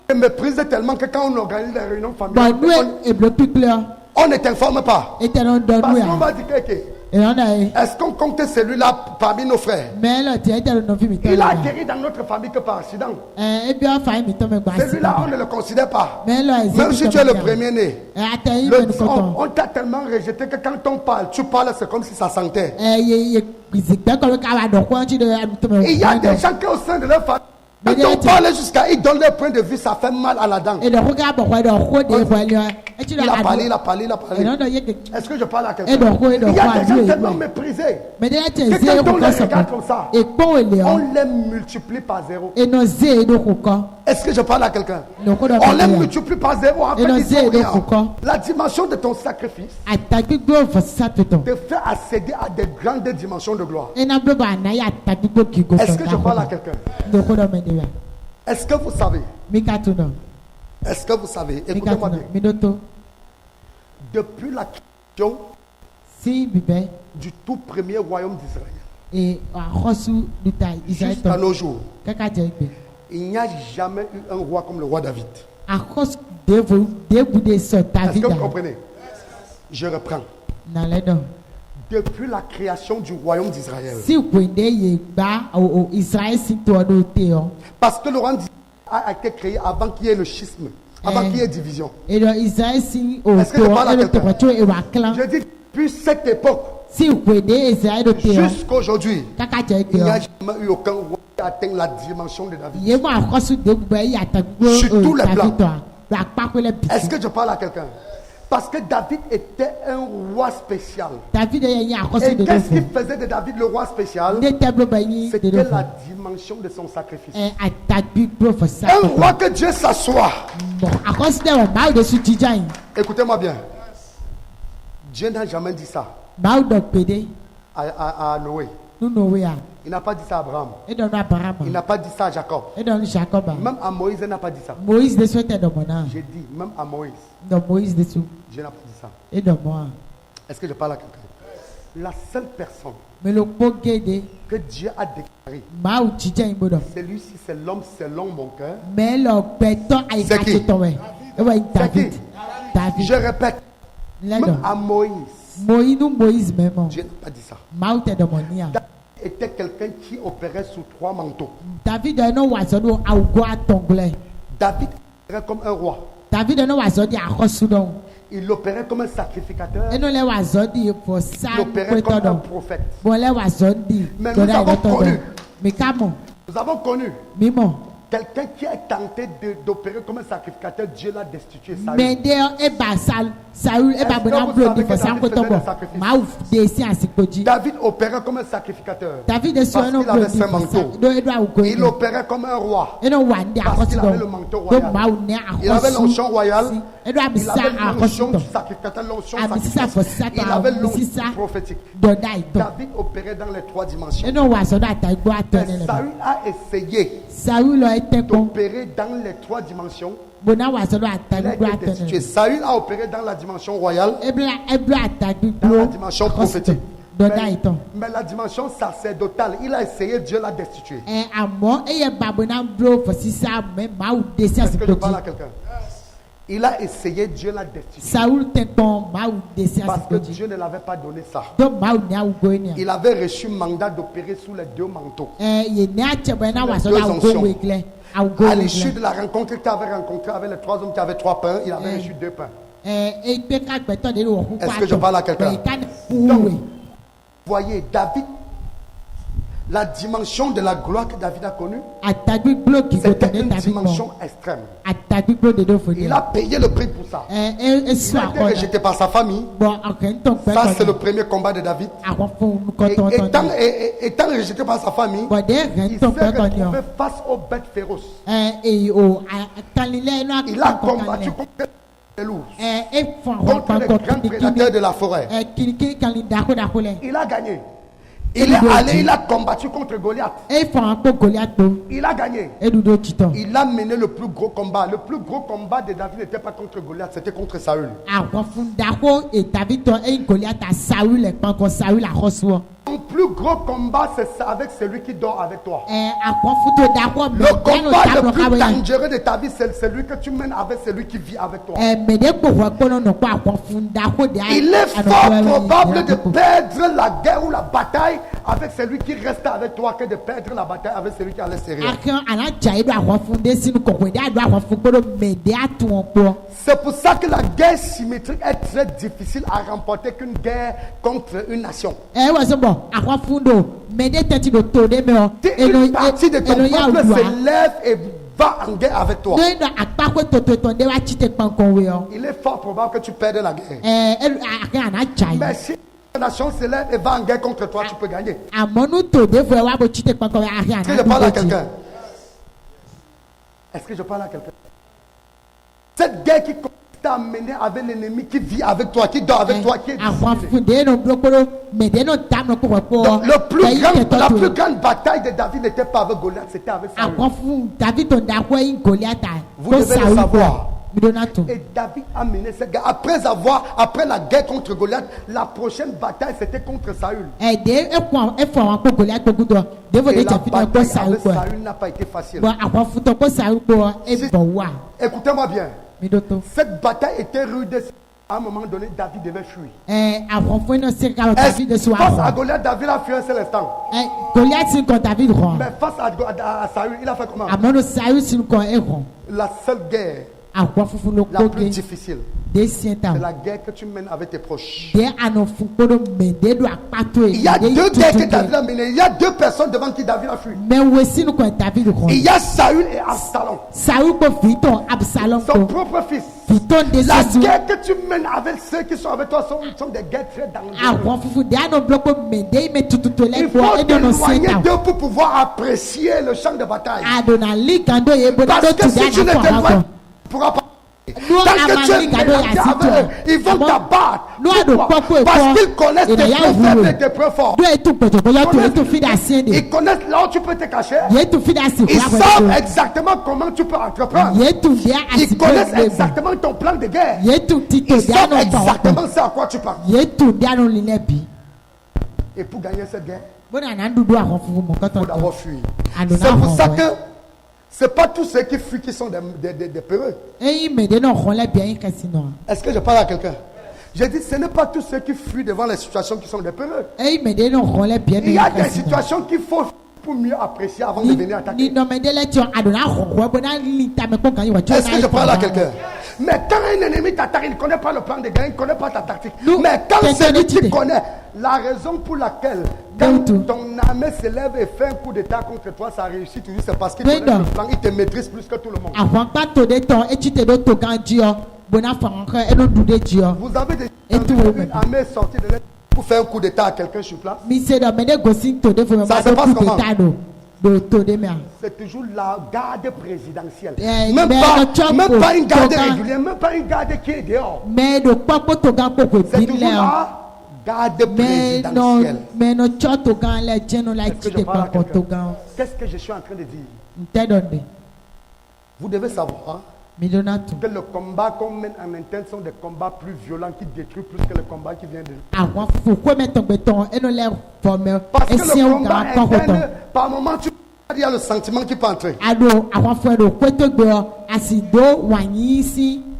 te méprisent tellement que quand on organise des réunions familiales, on ne t'informe pas. Parce qu'on va dire que est-ce qu'on compte celui-là parmi nos frères? Il a guéri dans notre famille que par accident. Celui-là, on ne le considère pas. Même si tu es le premier-né. On t'a tellement rejeté que quand on parle, tu parles, c'est comme si ça sentait. Il y a des gens qui au sein de leur famille, quand on parle jusqu'à ils donnent leur point de vue, ça fait mal à la dent. Il a parlé. Est-ce que je parle à quelqu'un? Il y a des gens tellement méprisés que quand on les regarde comme ça, on les multiplie par zéro. Est-ce que je parle à quelqu'un? On les multiplie par zéro. En fait, ils sont rien. La dimension de ton sacrifice te fait accéder à des grandes dimensions de gloire. Est-ce que je parle à quelqu'un? Est-ce que vous savez? Est-ce que vous savez? Écoutez-moi bien. Depuis la création du tout premier royaume d'Israël jusqu'à nos jours, il n'y a jamais eu un roi comme le roi David. Est-ce que vous comprenez? Je reprends. Depuis la création du royaume d'Israël. Parce que le royaume d'Israël a été créé avant qu'il y ait le schisme, avant qu'il y ait division. Est-ce que je parle à quelqu'un? Je dis depuis cette époque jusqu'aujourd'hui, il n'y a jamais eu aucun roi qui a atteint la dimension de David. Sur tous les plans. Est-ce que je parle à quelqu'un? Parce que David était un roi spécial. Et qu'est-ce qui faisait de David le roi spécial? C'était la dimension de son sacrifice. Un roi que Dieu s'assoit. Écoutez-moi bien. Dieu n'a jamais dit ça à Noé. Il n'a pas dit ça à Abraham. Il n'a pas dit ça à Jacob. Même à Moïse, il n'a pas dit ça. J'ai dit, même à Moïse. Dieu n'a pas dit ça. Est-ce que je parle à quelqu'un? La seule personne que Dieu a déclaré, celui-ci c'est l'homme selon mon cœur. C'est qui? C'est qui? Je répète, même à Moïse, Dieu n'a pas dit ça. David était quelqu'un qui opérait sous 3 manteaux. David opérait comme un roi. Il opérait comme un sacrificateur. Il opérait comme un prophète. Mais nous avons connu quelqu'un qui a tenté d'opérer comme un sacrificateur. Dieu l'a destitué. David opérait comme un sacrificateur parce qu'il avait ses manteaux. Il opérait comme un roi parce qu'il avait le manteau royal. Il avait l'onction royale. Il avait l'onction du sacrificateur, l'onction sacrificateur. Il avait l'onction prophétique. David opérait dans les 3 dimensions. Mais Saül a essayé d'opérer dans les 3 dimensions. Saül a opéré dans la dimension royale, dans la dimension prophétique. Mais la dimension sacerdotale, il a essayé, Dieu l'a destitué. Est-ce que je parle à quelqu'un? Il a essayé, Dieu l'a destitué. Parce que Dieu ne l'avait pas donné ça. Il avait reçu mandat d'opérer sous les 2 manteaux. Les 2 onctions. À l'issue de la rencontre qu'il avait rencontrée avec les 3 hommes qui avaient 3 pains, il avait reçu 2 pains. Est-ce que je parle à quelqu'un? Donc, voyez, David La dimension de la gloire que David a connue, c'était une dimension extrême. Il a payé le prix pour ça. Il a été rejeté par sa famille. Ça, c'est le premier combat de David. Et étant rejeté par sa famille, il s'est retrouvé face aux bêtes féroces. Il a combattu contre les loups, contre les grands prédateurs de la forêt. Il a gagné. Il est allé, il a combattu contre Goliath. Il a gagné. Il a mené le plus gros combat. Le plus gros combat de David n'était pas contre Goliath, c'était contre Saül. Ton plus gros combat, c'est avec celui qui dort avec toi. Le combat le plus dangereux de ta vie, c'est celui que tu mènes avec celui qui vit avec toi. Il est fort probable de perdre la guerre ou la bataille avec celui qui reste avec toi que de perdre la bataille avec celui qui est à l'extérieur. C'est pour ça que la guerre symétrique est très difficile à remporter qu'une guerre contre une nation. Si une partie de ton peuple se lève et va en guerre avec toi, il est fort probable que tu perdes la guerre. Mais si la nation se lève et va en guerre contre toi, tu peux gagner. Est-ce que je parle à quelqu'un? Est-ce que je parle à quelqu'un? Cette guerre qui consiste à mener avec l'ennemi qui vit avec toi, qui dort avec toi, qui est discipliné. Donc, la plus grande bataille de David n'était pas avec Goliath, c'était avec Saül. Vous devez le savoir. Et David a mené cette guerre. Après la guerre contre Goliath, la prochaine bataille c'était contre Saül. Et la bataille avec Saül n'a pas été facile. Écoutez-moi bien. Cette bataille était rude. À un moment donné, David devait fuir. Face à Goliath, David a fui un seul instant. Mais face à Saül, il a fait comment? La seule guerre la plus difficile, c'est la guerre que tu mènes avec tes proches. Il y a deux guerres que David a menées. Il y a deux personnes devant qui David a fui. Il y a Saül et Absalom. Son propre fils. La guerre que tu mènes avec ceux qui sont avec toi sont des guerres très dangereuses. Il faut t'éloigner d'eux pour pouvoir apprécier le champ de bataille. Parce que si tu ne t'éloignes pas, pourra pas. Tant que tu es mélangé avec eux, ils vont t'abattre. Parce qu'ils connaissent tes points faibles et tes points forts. Ils connaissent là où tu peux te cacher. Ils savent exactement comment tu peux entreprendre. Ils connaissent exactement ton plan de guerre. Ils savent exactement ce à quoi tu parles. Et pour gagner cette guerre, il faut d'abord fuir. C'est pour ça que c'est pas tous ceux qui fuient qui sont des peureux. Est-ce que je parle à quelqu'un? J'ai dit, ce n'est pas tous ceux qui fuient devant les situations qui sont des peureux. Il y a des situations qu'il faut pour mieux apprécier avant de venir attaquer. Est-ce que je parle à quelqu'un? Mais quand un ennemi t'attaque, il ne connaît pas le plan de guerre, il ne connaît pas ta tactique. Mais quand celui qui connaît la raison pour laquelle quand ton armée se lève et fait un coup d'état contre toi, ça réussit toujours, c'est parce qu'il connaît le plan, il te maîtrise plus que tout le monde. Vous avez déjà une armée sortie de l'aide pour faire un coup d'état à quelqu'un sur place? Ça se passe comment? C'est toujours la garde présidentielle. Même pas une garde régulière, même pas une garde qui est dehors. C'est toujours la garde présidentielle. Qu'est-ce que je suis en train de dire? Vous devez savoir que le combat qu'on mène en interne sont des combats plus violents qui détruisent plus que le combat qui vient de nous. Parce que le combat interne, par moment, il y a le sentiment qui peut entrer.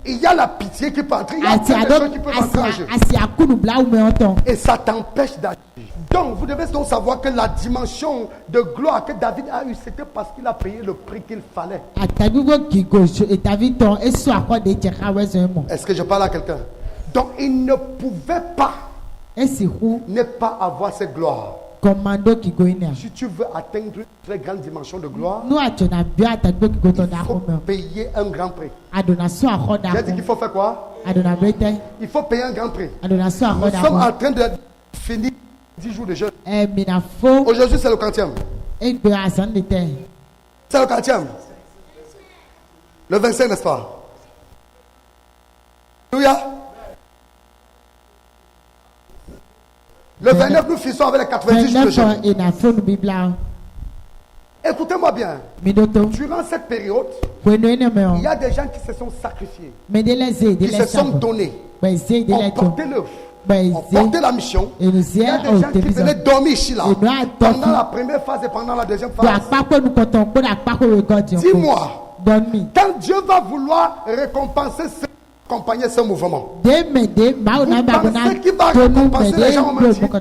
Il y a la pitié qui peut entrer. Il y a des choses qui peuvent entrer. Et ça t'empêche d'agir. Donc, vous devez donc savoir que la dimension de gloire que David a eue, c'était parce qu'il a payé le prix qu'il fallait. Est-ce que je parle à quelqu'un? Donc, il ne pouvait pas ne pas avoir cette gloire. Si tu veux atteindre une très grande dimension de gloire, il faut payer un grand prix. J'ai dit qu'il faut faire quoi? Il faut payer un grand prix. Nous sommes en train de finir 10 jours de jeûne. Aujourd'hui, c'est le 40e. C'est le 40e. Le 25, n'est-ce pas? Alléluia. Le 29, nous finissons avec les 90 jours de jeûne. Écoutez-moi bien. Durant cette période, il y a des gens qui se sont sacrifiés, qui se sont donnés, ont porté l'œuvre, ont porté la mission. Il y a des gens qui venaient dormir ici là, pendant la première phase et pendant la deuxième phase. Dis-moi, quand Dieu va vouloir récompenser ceux qui accompagnaient ce mouvement, vous pensez qu'il va récompenser les gens au même titre?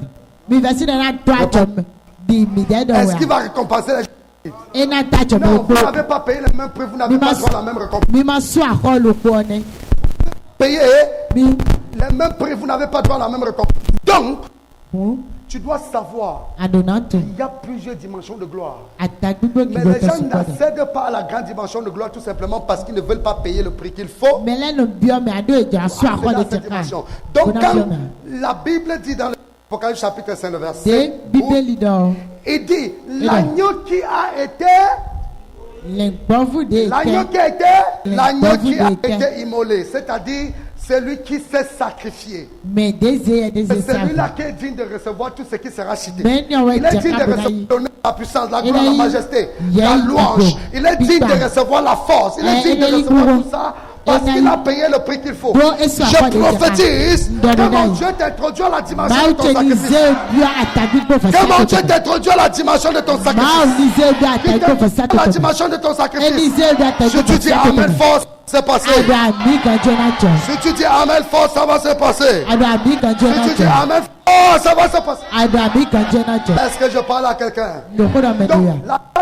Est-ce qu'il va récompenser les gens? Non, vous n'avez pas payé les mêmes prix, vous n'avez pas droit à la même récompense. Payez les mêmes prix, vous n'avez pas droit à la même récompense. Donc, tu dois savoir qu'il y a plusieurs dimensions de gloire. Mais les gens n'accèdent pas à la grande dimension de gloire tout simplement parce qu'ils ne veulent pas payer le prix qu'il faut. Donc, quand la Bible dit dans l'Apocalypse chapitre 5, le verset, il dit l'agneau qui a été immolé, c'est-à-dire celui qui s'est sacrifié. C'est celui-là qui est digne de recevoir tout ce qui sera cité. Il est digne de recevoir la puissance, la gloire, la majesté, la louange. Il est digne de recevoir la force. Il est digne de recevoir tout ça. Parce qu'il a payé le prix qu'il faut. Je prophétise que mon Dieu t'introduit à la dimension de ton sacrifice. Que mon Dieu t'introduit à la dimension de ton sacrifice. La dimension de ton sacrifice. Si tu dis Amen fort, c'est passé. Si tu dis Amen fort, ça va se passer. Si tu dis Amen fort, ça va se passer. Est-ce que je parle à quelqu'un? Donc là,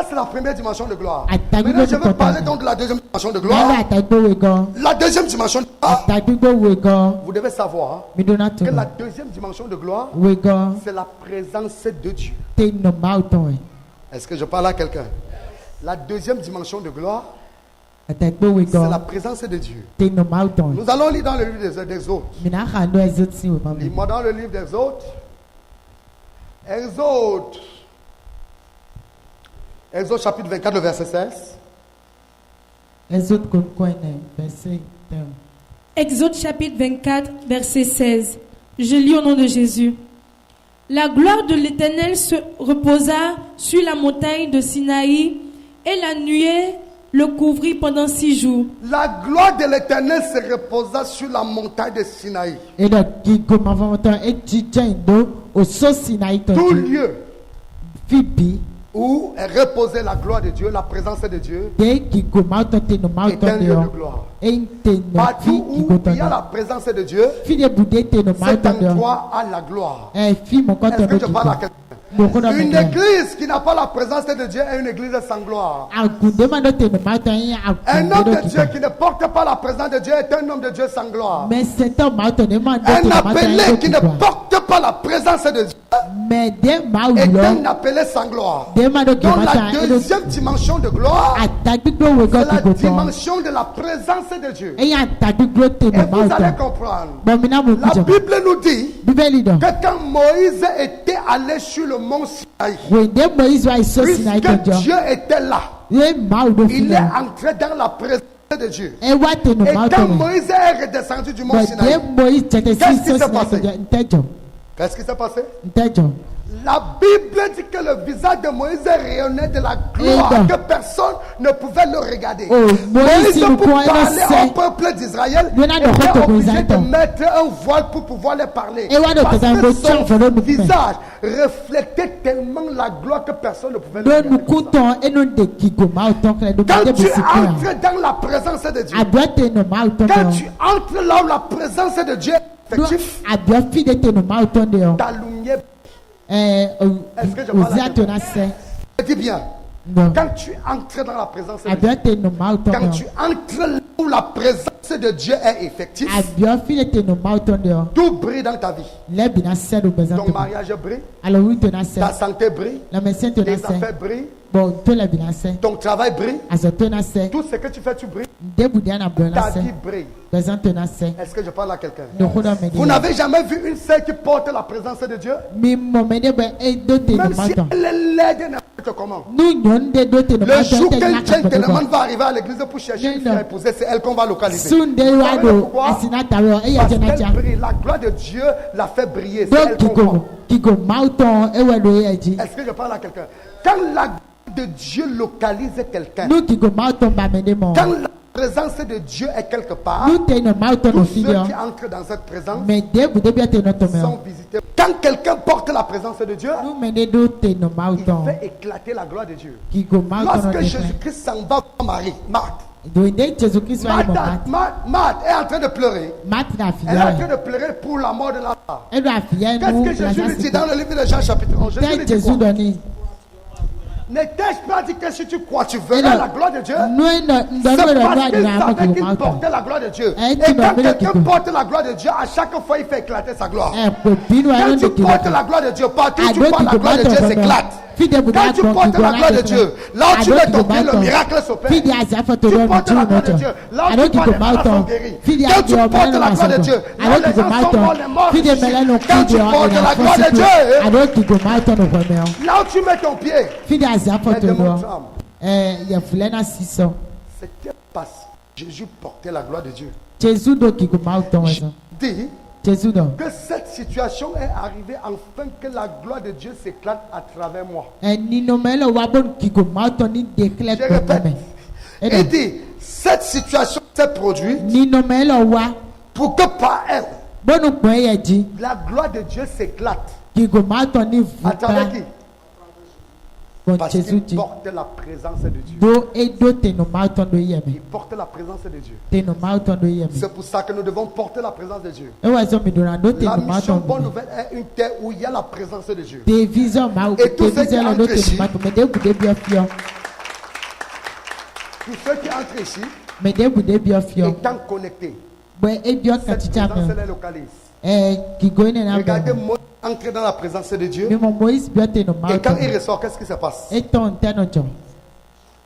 c'est la première dimension de gloire. Maintenant, je veux parler donc de la deuxième dimension de gloire. La deuxième dimension de gloire, vous devez savoir que la deuxième dimension de gloire, c'est la présence de Dieu. Est-ce que je parle à quelqu'un? La deuxième dimension de gloire, c'est la présence de Dieu. Nous allons lire dans le livre des Exode. Lis-moi dans le livre d'Exode. Exode chapitre 24, le verset 16. Exode chapitre 24, verset 16. Je lis au nom de Jésus. La gloire de l'Éternel se reposa sur la montagne de Sinaï et la nuée le couvrit pendant 6 jours. La gloire de l'Éternel se reposa sur la montagne de Sinaï. Tout lieu où est reposée la gloire de Dieu, la présence de Dieu, est un lieu de gloire. Partout où il y a la présence de Dieu, cet endroit a la gloire. Est-ce que je parle à quelqu'un? Une église qui n'a pas la présence de Dieu est une église sans gloire. Un homme de Dieu qui ne porte pas la présence de Dieu est un homme de Dieu sans gloire. Un appelé qui ne porte pas la présence de Dieu est un appelé sans gloire. Donc la deuxième dimension de gloire, c'est la dimension de la présence de Dieu. Et vous allez comprendre. La Bible nous dit que quand Moïse était allé sur le mont Sinaï, puisque Dieu était là, il est entré dans la présence de Dieu. Et quand Moïse est redescendu du mont Sinaï, qu'est-ce qui s'est passé? Qu'est-ce qui s'est passé? La Bible dit que le visage de Moïse rayonnait de la gloire, que personne ne pouvait le regarder. Moïse, pour parler au peuple d'Israël, était obligé de mettre un voile pour pouvoir les parler. Parce que son visage reflétait tellement la gloire que personne ne pouvait le regarder. Quand tu entres dans la présence de Dieu, quand tu entres là où la présence de Dieu est effective, ta lumière. Est-ce que je parle à quelqu'un? Dis bien. Quand tu entres dans la présence de Dieu, quand tu entres où la présence de Dieu est effective, tout brille dans ta vie. Ton mariage brille, ta santé brille, tes affaires brillent, ton travail brille, tout ce que tu fais, tu brilles, ta vie brille. Est-ce que je parle à quelqu'un? Vous n'avez jamais vu une sœur qui porte la présence de Dieu? Même si elle est laide n'importe comment. Le jour qu'un gentleman va arriver à l'église pour chercher une fille à épouser, c'est elle qu'on va localiser. Pourquoi? Parce qu'elle brille. La gloire de Dieu l'a fait briller. C'est elle qu'on voit. Est-ce que je parle à quelqu'un? Quand la gloire de Dieu localise quelqu'un, quand la présence de Dieu est quelque part, tous ceux qui entrent dans cette présence sont visités. Quand quelqu'un porte la présence de Dieu, il fait éclater la gloire de Dieu. Lorsque Jésus-Christ s'en va voir Marie, Marthe est en train de pleurer. Elle est en train de pleurer pour la mort de Lazare. Qu'est-ce que Jésus lui dit dans le livre de Jean chapitre 11? Jésus lui dit quoi? Ne t'ai-je pas dit que si tu crois, tu verras la gloire de Dieu? C'est parce qu'il savait qu'il portait la gloire de Dieu. Et quand quelqu'un porte la gloire de Dieu, à chaque fois, il fait éclater sa gloire. Quand tu portes la gloire de Dieu, partout tu parles, la gloire de Dieu s'éclate. Quand tu portes la gloire de Dieu, là où tu mets ton pied, le miracle s'opère. Tu portes la gloire de Dieu, là où tu vas, les malades sont guéris. Quand tu portes la gloire de Dieu, là les gens sont morts, les morts ressuscitent. Quand tu portes la gloire de Dieu, là où tu mets ton pied, les démons tremblent. C'était parce que Jésus portait la gloire de Dieu. Je dis que cette situation est arrivée afin que la gloire de Dieu s'éclate à travers moi. Je répète. Il dit, cette situation s'est produite pour que par elle, la gloire de Dieu s'éclate. À travers qui? Parce qu'il porte la présence de Dieu. Il porte la présence de Dieu. C'est pour ça que nous devons porter la présence de Dieu. La mission bonne nouvelle est une terre où il y a la présence de Dieu. Et tous ceux qui entrent ici, étant connectés, cette présence les localise. Regardez Moïse entrer dans la présence de Dieu. Et quand il ressort, qu'est-ce qui se passe?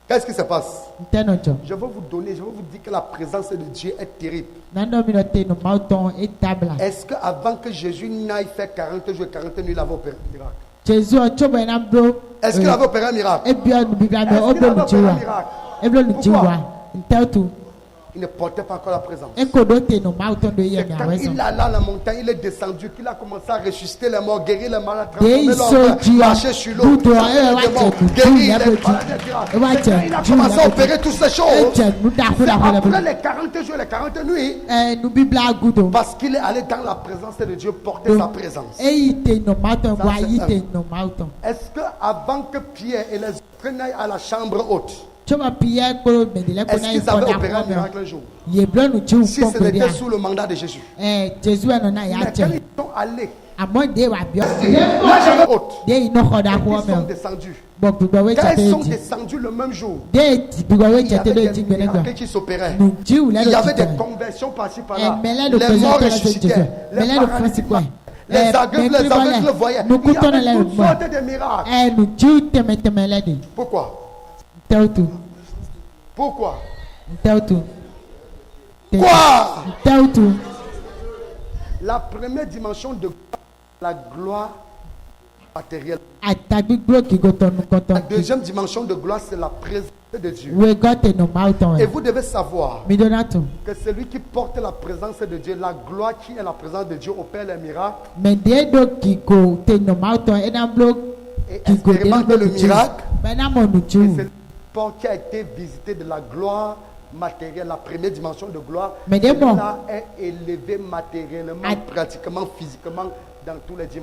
Qu'est-ce qui se passe? Je vais vous dire que la présence de Dieu est terrible. Est-ce qu'avant que Jésus n'aille faire 40 jours et 40 nuits, il avait opéré un miracle? Est-ce qu'il avait opéré un miracle? Est-ce qu'il avait opéré un miracle? Pourquoi? Il ne portait pas encore la présence. Quand il alla à la montagne, il est descendu, qu'il a commencé à ressusciter les morts, guérir les malades, transformer l'homme, marcher sur l'eau, guérir les malades. Il a commencé à opérer toutes ces choses. C'est après les 40 jours et les 40 nuits, parce qu'il est allé dans la présence de Dieu porter sa présence. Est-ce qu'avant que Pierre et les autres n'aillent à la chambre haute, est-ce qu'ils avaient opéré un miracle un jour? Si ce n'était sous le mandat de Jésus. Mais quand ils sont allés ils sont descendus. Quand ils sont descendus le même jour, il y avait des miracles qui s'opéraient. Il y avait des conversions par-ci par-là. Les morts ressuscitaient. Les paralytiques, les aveugles le voyaient. Il y avait toutes sortes de miracles. Pourquoi? Pourquoi? Quoi? La première dimension de la gloire matérielle. La deuxième dimension de gloire, c'est la présence de Dieu. Et vous devez savoir que celui qui porte la présence de Dieu, la gloire qui est la présence de Dieu, opère les miracles. Et expérimente le miracle. Et c'est le port qui a été visité de la gloire matérielle, la première dimension de gloire. Là est élevé matériellement, pratiquement, physiquement, dans tous les dimensions.